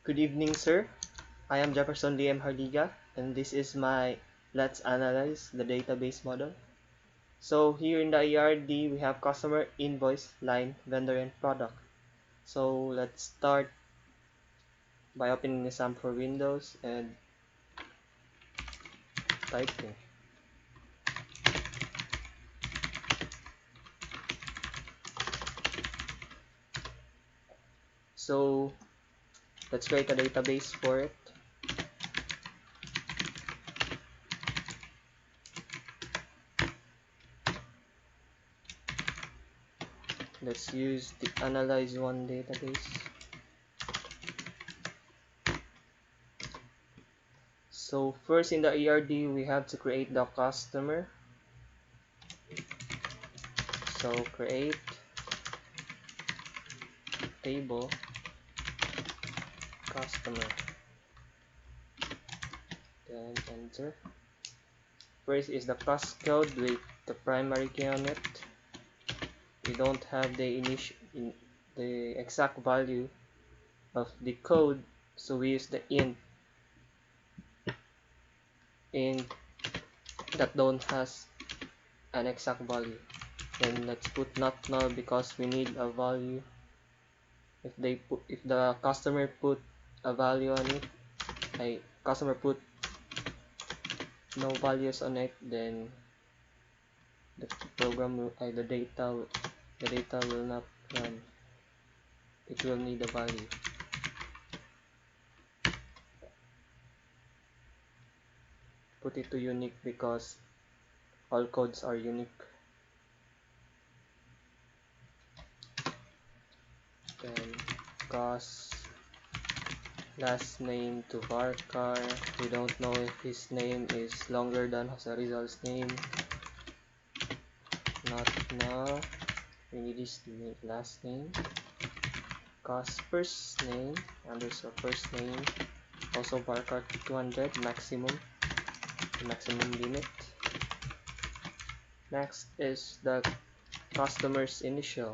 Good evening, sir. I am Jefferson Liam Hardiga, and this is my Let's Analyze the Database Model. So here in the ERD, we have customer, invoice, line, vendor, and product. So let's start by opening the SAM for Windows and typing. So let's create a database for it. Let's use the Analyze One database. So first in the ERD, we have to create the customer. So create table customer, then enter. First is the class code with the primary key on it. We don't have the exact value of the code, so we use the int that don't has an exact value. Then let's put not null because we need a value. If the customer put a value on it, customer put no values on it, then the program will, the data will not run. It will need a value. Put it to unique because all codes are unique. Then cos last name to varchar. We don't know if his name is longer than result's name. Not now. We need his last name. Cos first name underscore first name. Also varchar 200 maximum limit. Next is the customer's initial,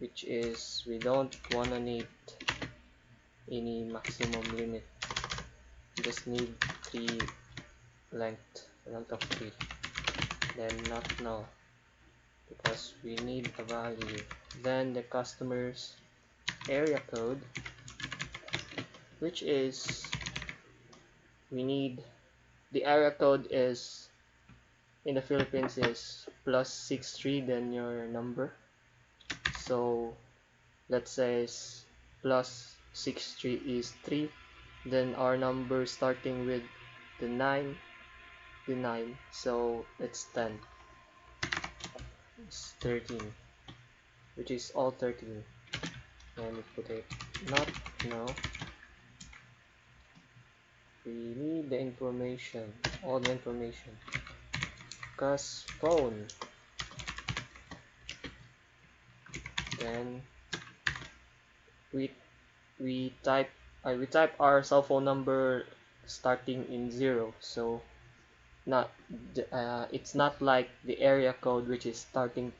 which is we don't wanna need any maximum limit. We just need 3 length of 3. Then not null because we need a value. Then the customer's area code, which is we need the area code is in the Philippines is +63 then your number. So let's say +63 is 3, then our number starting with the 9, so it's 10. It's 13, which is all 13. And we put it not no. We need the information, all the information. Cause phone. Then we type our cell phone number starting in 0, so it's not like the area code which is starting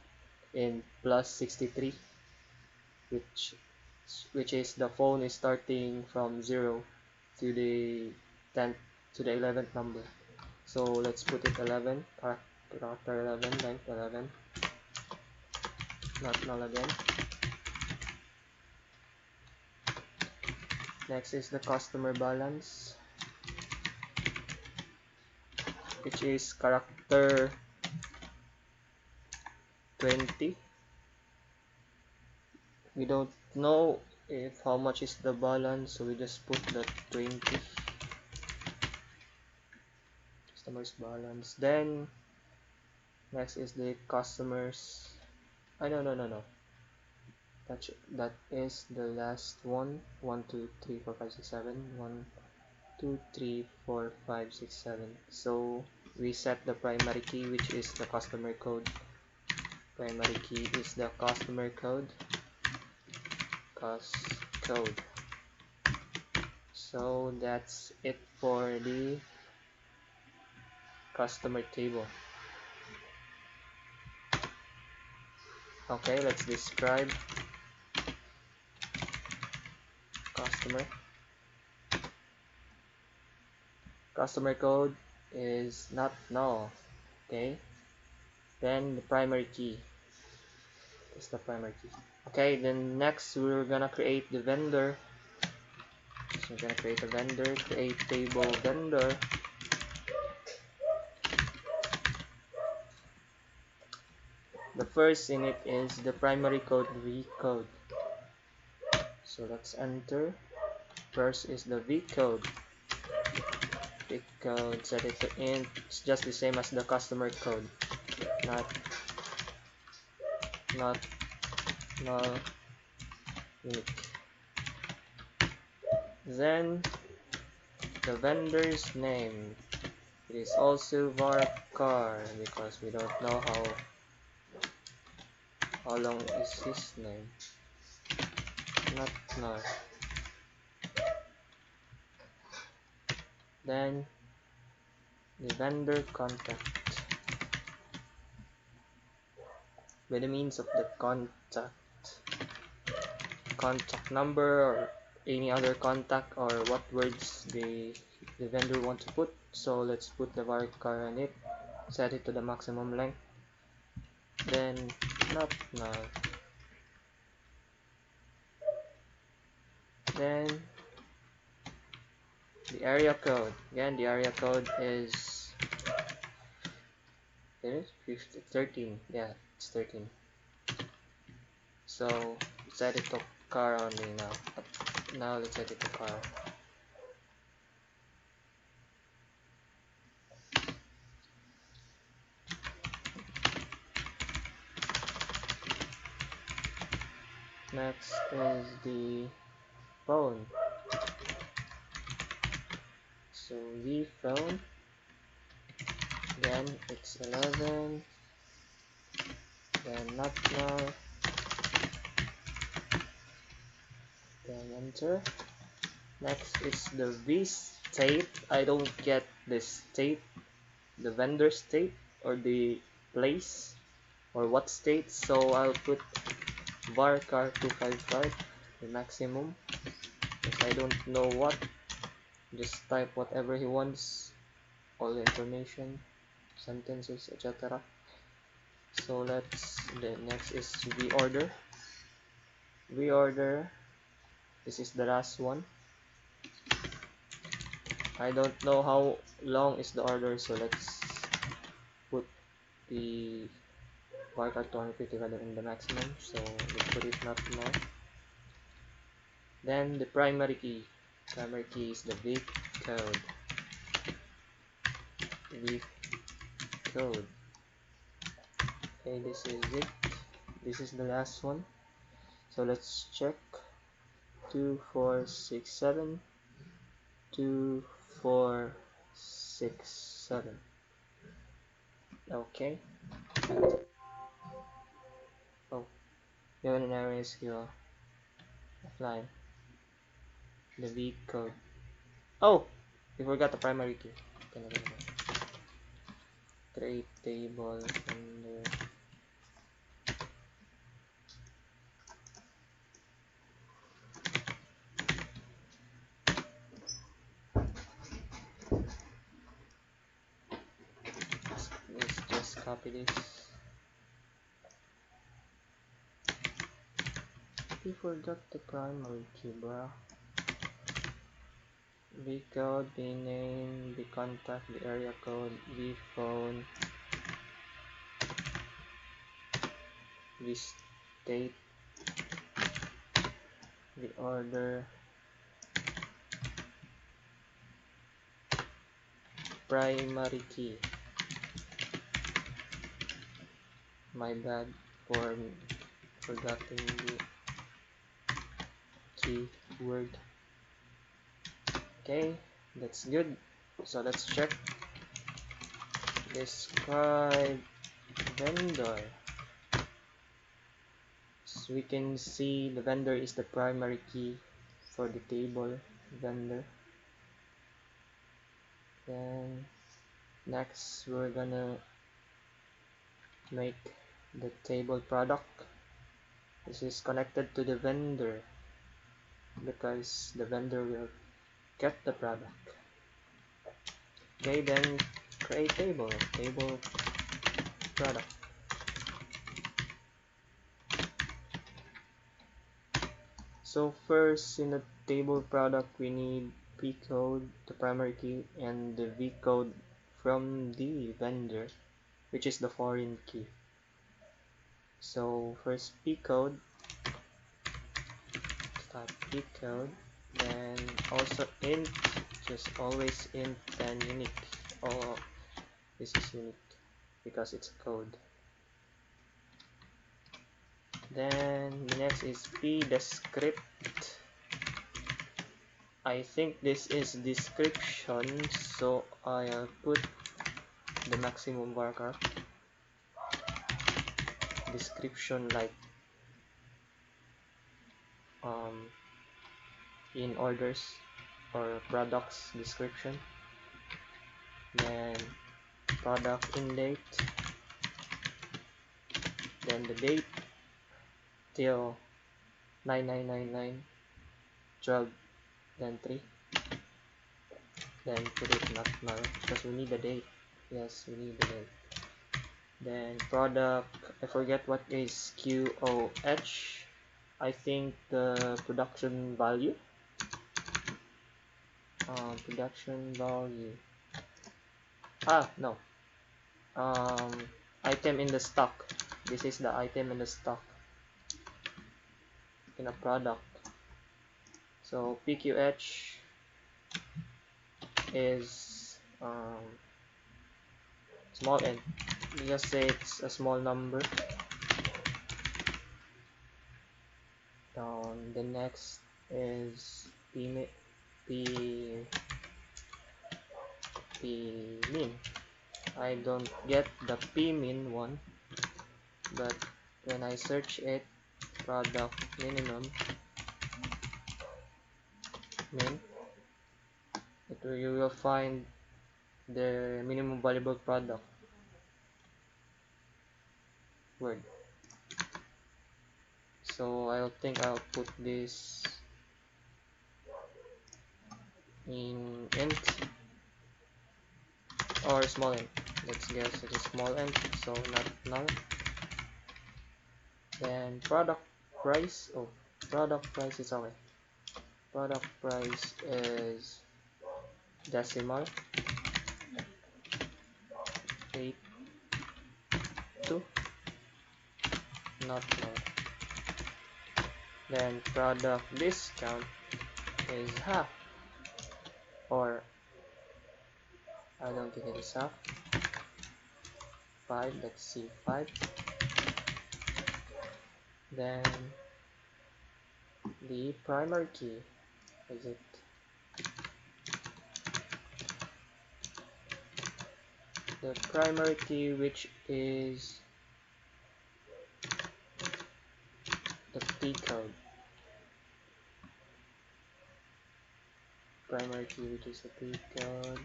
in +63, which is the phone is starting from 0 to the 10th to the 11th number. So let's put it 11, character 11, length 11, not null again. Next is the customer balance, which is character 20. We don't know if how much is the balance, so we just put the 20. Customer's balance. Then next is the customers. No. That is the last one. 1 2 3 4 5 6 7. 1 2 3 4 5 6 7. So we set the primary key, which is the customer code. Primary key is the customer code. Code. So that's it for the customer table. Okay, let's describe. customer code is not null. Okay, then the primary key is the primary key. Okay, then next we're gonna create the vendor. So we're gonna create a vendor, create table vendor. The first in it is the primary code v code. So let's enter. First is the v code. V code, set it to int. It's just the same as the customer code. Not null unique. Then the vendor's name is also varchar because we don't know how long is his name. Not null. Then the vendor contact by the means of the contact number or any other contact or what words the vendor want to put. So let's put the varchar on it, set it to the maximum length, then not null. Then the area code, again the area code is 13, yeah, it's 13. So set it to car only now. Now let's set it to car. Next is the phone. So the phone, then it's 11, then not null, then enter. Next is the v state. I don't get the state, the vendor state or the place or what state, so I'll put varchar 255, the maximum, because I don't know what. Just type whatever he wants, all the information, sentences, etc. So the next is reorder. This is the last one. I don't know how long is the order, so let's put the varchar 255 in the maximum, so let's put it not null. Then the primary key is the v code. Okay, this is it. This is the last one. So let's check. 2467 2467. Okay. Oh, you have an error SQL offline. The V code. Oh, we forgot the primary key. Create table under let's just copy this. We forgot the primary key, bro. V code, the name, the contact, the area code, the phone, the state, the order, primary key. My bad for forgetting the keyword. Okay, that's good. So let's check. Describe vendor. So we can see the vendor is the primary key for the table vendor. Then next we're gonna make the table product. This is connected to the vendor. because the vendor will get the product. Okay, then create table product. So first, in the table product, we need P code, the primary key, and the V code from the vendor, which is the foreign key. So first P code, type P code, then also int, just always int, then unique. Oh, this is unique because it's code. Then the next is P descript. I think this is description, so I'll put the maximum markup. Description like in orders or products description. Then product in date. Then the date till 9999 12 then 3, then put it not null because we need the date. Yes, we need the date. Then product, I forget what is QOH. I think the production value. Production value. No. Item in the stock. This is the item in the stock in a product. So PQH is small n. Just say it's a small number. The next is P min. I don't get the P min one, but when I search it, product minimum min, you will find the minimum valuable product word. So I think I'll put this in int or small int. Let's guess it is small int, so not null. Then product price. Oh, product price is okay. Product price is decimal 82, not null. Then product discount is half, or I don't think it is half. 5, let's see, 5. Then the primary key, is it the primary key, which is the P code. Primary key, which is the P code.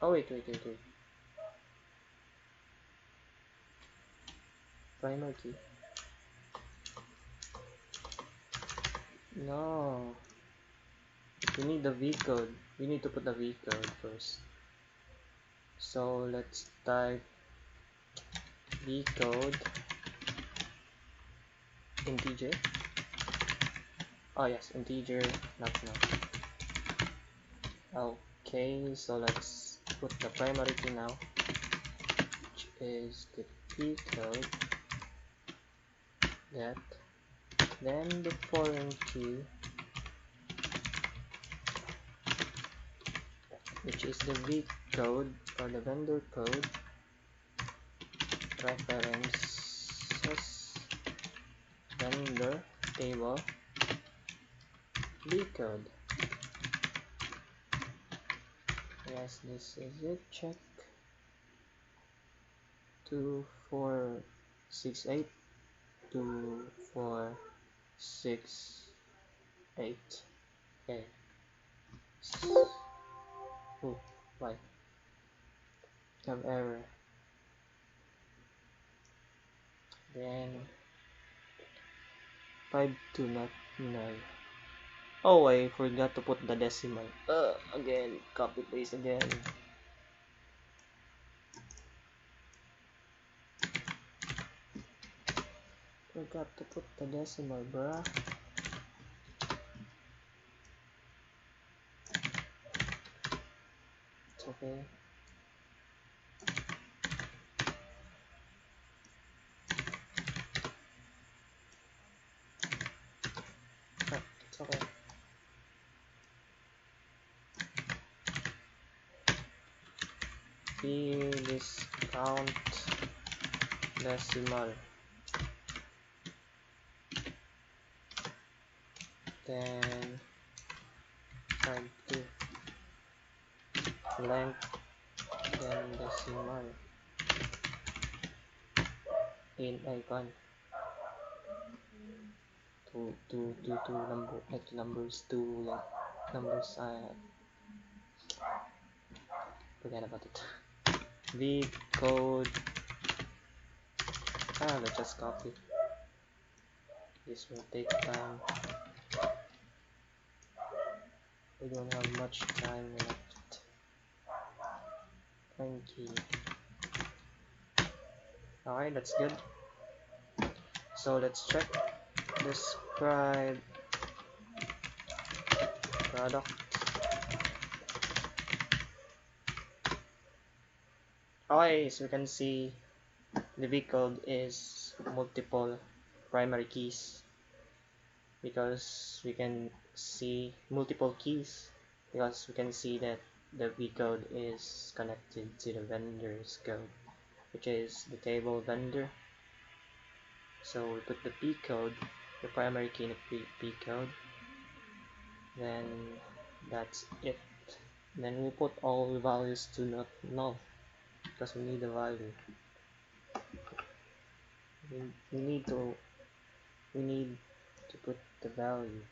Oh wait. Primary key. No. We need the V code. We need to put the V code first. So let's type V code integer. Oh yes, integer, not null. Okay, so let's put the primary key now, which is the P code. That. Then the foreign key, which is the V code or the vendor code, references, vendor table, V code. Yes, this is it. Check 2468 2468. Okay. Oh, why? Have error. Then 5 to not null. Oh, I forgot to put the decimal. Again, copy paste again. Forgot to put the decimal, bruh. It's okay. It's okay. Discount decimal. Then 5 to length, then decimal in icon. Two number, like numbers, numbers. Forget about it. V code. Let's just copy. This will take time. We don't have much time left. Thank you. Alright, that's good. So let's check. Describe product. Alright, so we can see the V code is multiple primary keys, because we can see multiple keys, because we can see that the V code is connected to the vendor's code, which is the table vendor. So we put the P code, the primary key in the P code, then that's it. Then we put all the values to not null, because we need the value. We need to put the value.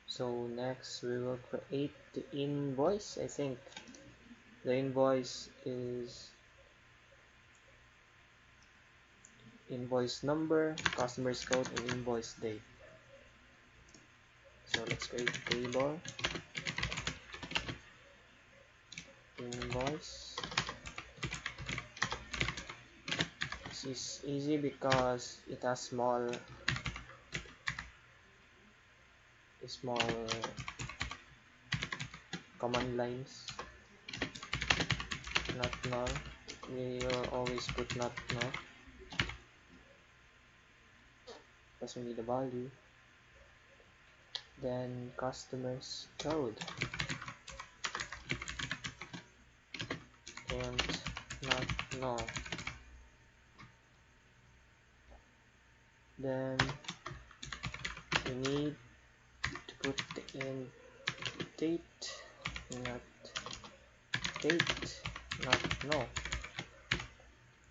So next we will create the invoice. I think the invoice is invoice number, customer's code, and invoice date. So let's create a table. Invoice. This is easy because it has small command lines. Not null. We will always put not null, because we need a value. Then customer's code, and not null. Then we need to put in date, not null.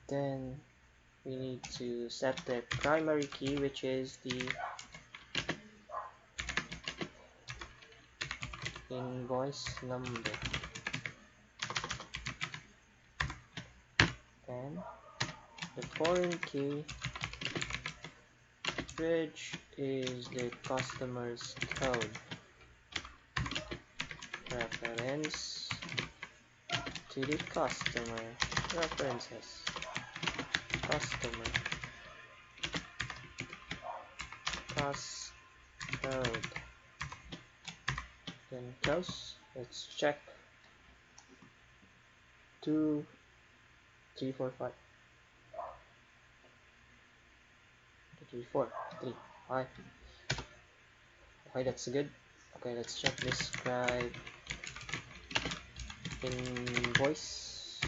Then we need to set the primary key, which is the invoice number. Then the foreign key, which is the customer's code. Reference to the customer. References. Customer. Code. Then close. Let's check. 2, 3, 4, 5. 2, 3, 4, 3, 5. Okay, that's good. Okay, let's check describe invoice.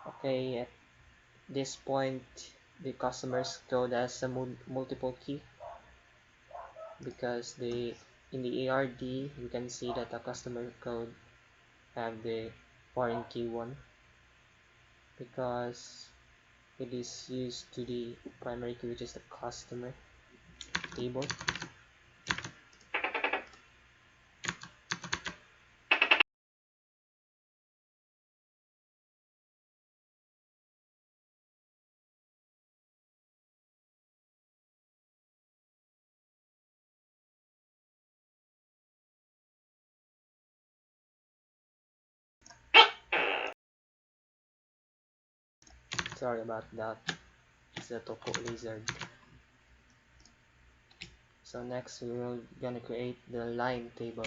Okay, at this point the customer's code has a multiple key, because in the ERD you can see that the customer code have the foreign key 1, because it is used to the primary key, which is the customer table. Sorry about that. It's the Topo lizard. So next we're gonna create the line table.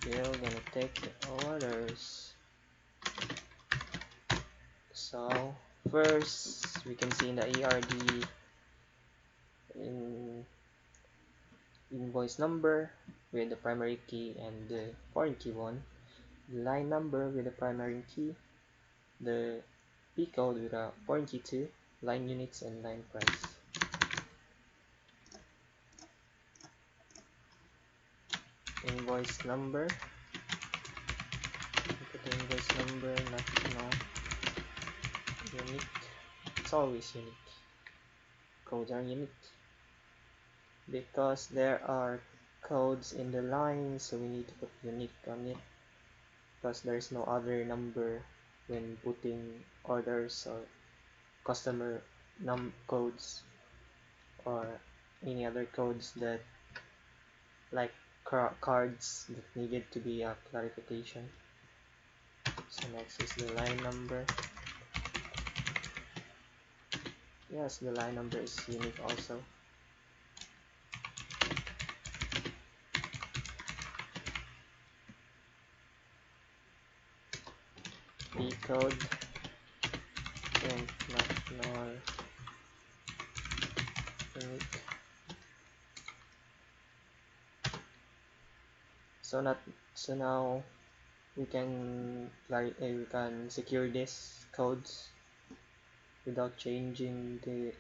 We're gonna take the orders. So first we can see in the ERD in invoice number with the primary key and the foreign key 1, the line number with the primary key, the P code with a foreign key 2, line units and line price. Invoice number, put the invoice number, not unique. It's always unique. Codes are unique because there are codes in the line, so we need to put unique on it because there's no other number when putting orders or customer codes or any other codes that like cards that needed to be a clarification. So next is the line number. Yes, the line number is unique also. P code and not null unique. So now we can secure these codes without changing the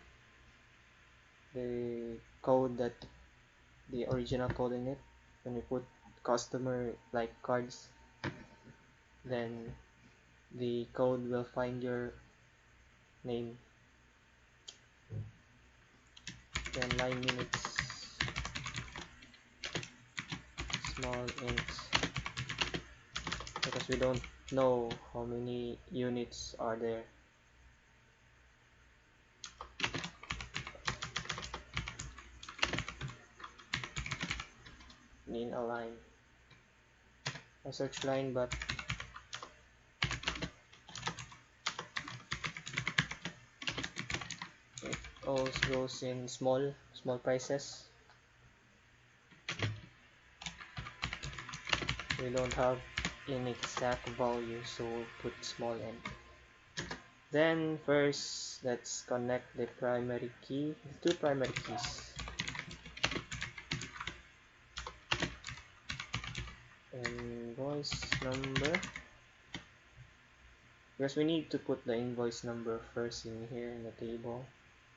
code that the original code in it. When we put customer like cards, then the code will find your name. Then line units, small ints, because we don't know how many units are there. In a line, a search line, but it also goes in small prices. We don't have an exact value, so we'll put small n. Then first let's connect the primary key, the two primary keys. Invoice number, because we need to put the invoice number first in here in the table,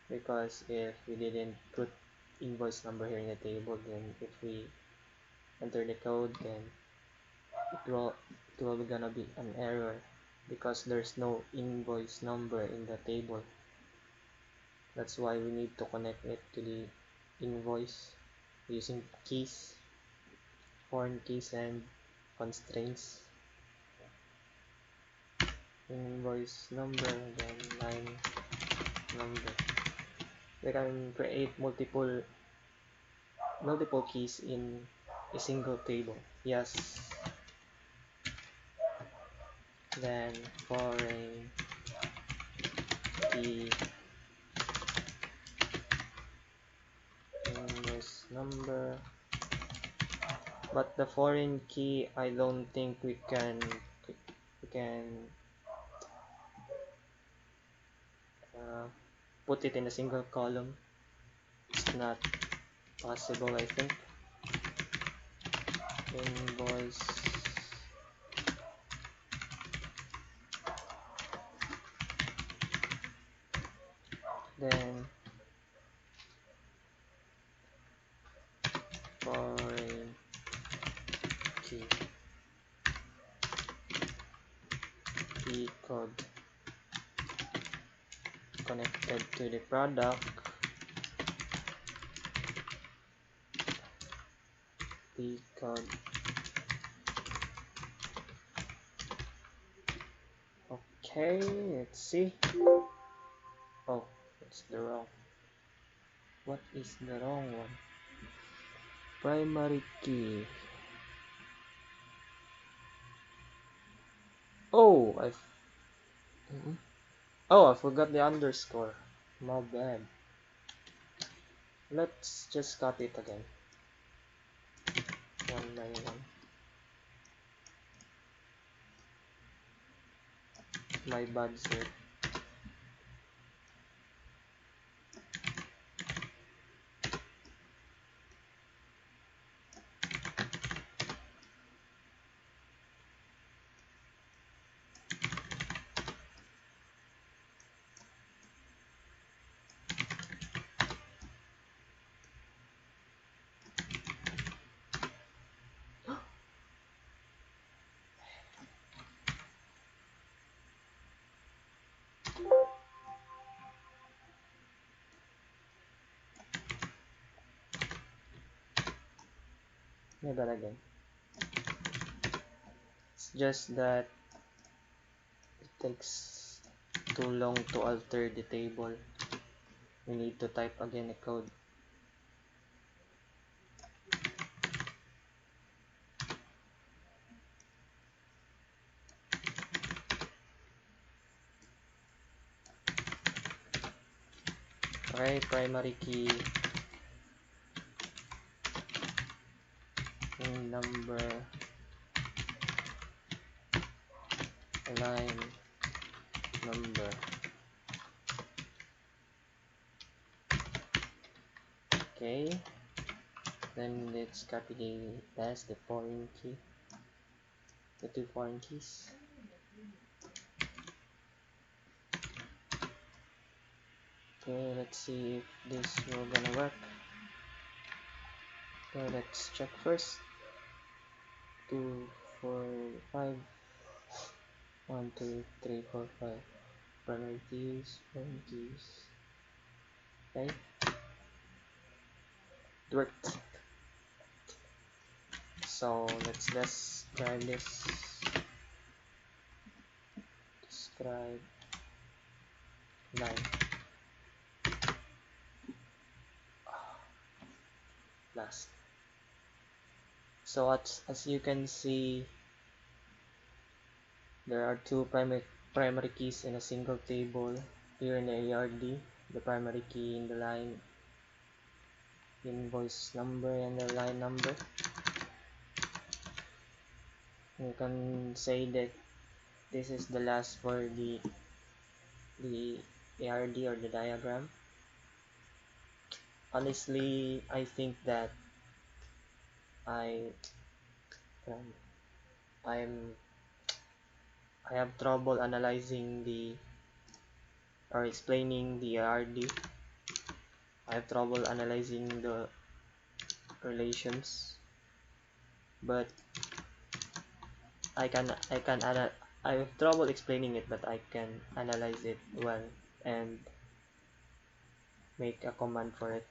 because if we didn't put invoice number here in the table, then if we enter the code, then it will gonna be an error because there's no invoice number in the table. That's why we need to connect it to the invoice using keys, foreign keys and constraints. Invoice number, then line number. We can create multiple keys in a single table. Yes. Then foreign key, invoice number, but the foreign key I don't think we can put it in a single column. It's not possible, I think. Invoice, then foreign key, key code connected to the product, key code. Okay, let's see. Oh, it's the wrong. What is the wrong one? Primary key. Oh, oh, I forgot the underscore. My bad. Let's just cut it again. One by one. My bad, sir. My bad again. It's just that it takes too long to alter the table. We need to type again a code. Okay, primary key in number line number. Okay, then let's copy the foreign key, the two foreign keys. Okay, let's see if this will gonna work. Okay, let's check first. 2, 4, 5. 1, 2, 3, 4, 5. Primary keys, foreign keys. Okay, it worked. So let's describe this. Describe line last. So as you can see, there are two primary keys in a single table. Here in the ERD, the primary key in the line invoice number and the line number. You can say that this is the last for the ERD or the diagram. Honestly, I think that I I'm I have trouble analyzing or explaining the ERD. I have trouble analyzing the relations, but I have trouble explaining it, but I can analyze it well and make a command for it.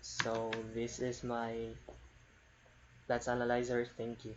So this is my Letz analyzer. Thank you.